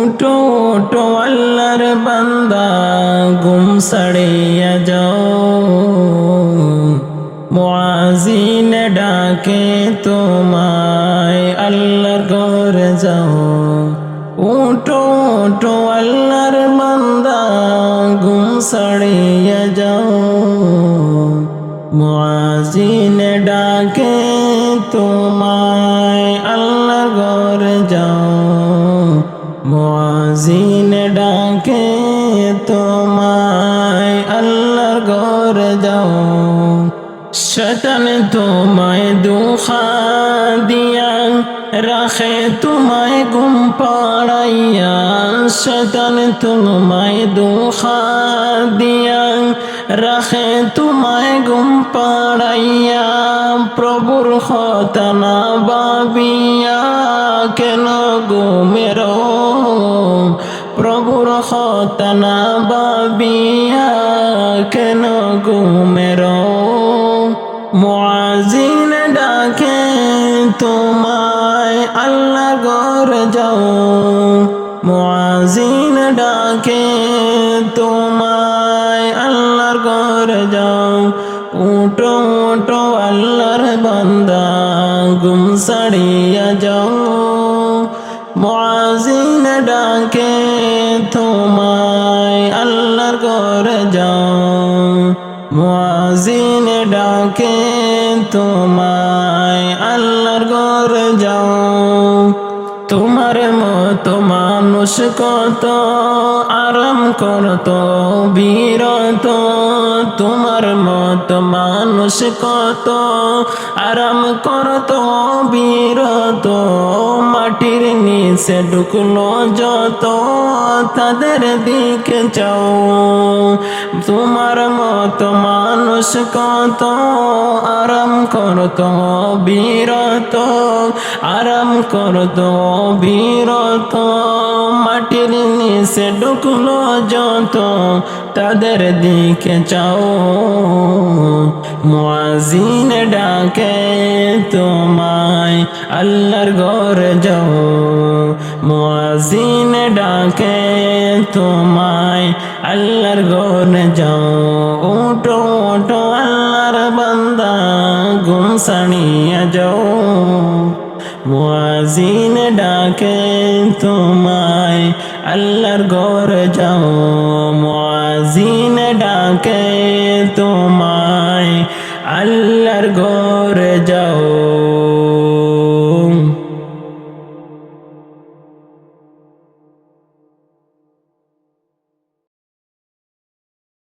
উঠো উঠো আল্লাহর বান্দা ঘুম ছাড়িয়া যাও মুয়াজিন ডাকে তোমায় আল্লাহর ঘরে যাও উঠো উঠো আল্লাহর বান্দা ঘুম ছাড়িয়া যাও মুয়াজিন ডাকে তোমায় আল্লাহর ঘরে যাও মুয়াজিন ডাকে তোমায় আল্লাহর ঘরে যাও শয়তান তোমায় ধোঁকা দিয়া রাখে তোমায় ঘুম পাড়াইয়া শয়তান তোমায় ধোঁকা দিয়া রাখে তোমায় ঘুম পাড়াইয়া প্রভুর কথা না ভাবিয়া কেন ঘুমের প্রভুর কথা না ভাবিয়া কেন ঘুমের মুয়াজিন ডাকে তোমায় আল্লাহর ঘরে যাও মুয়াজিন ডাকে তোমায় আল্লাহর ঘরে যাও উঠো উঠো আল্লাহর বান্দা ঘুম ছাড়িয়া যাও মুয়াজিন ডাকে তোমায় আল্লাহর ঘরে যাও মুয়াজিন ডাকে তোমায় আল্লাহর ঘরে যাও তোমার মতো মানুষ কত আরাম করত বিরত তোমার মতো মানুষ কত আরাম করত বিরত মাটির নিচে ঢুকলো যত তাদের দিকে চাও তোমার মতো মানুষ কত আরাম করত বিরত আরাম করত বিরত মাটির নিচে ঢুকলো যত তাদের দিকে চাও মুয়াজিন ডাকে তোমায় আল্লাহর ঘরে যাও মুয়াজিন ডাকে তোমায় আল্লাহর ঘরে যাও উঠো উঠো আল্লাহর বান্দা ঘুম ছাড়িয়া যাও মুয়াজিন ডাকে তোমায় আল্লাহর ঘরে যাও মুয়াজিন ডাকে তোমায় আল্লাহর ঘরে যাও।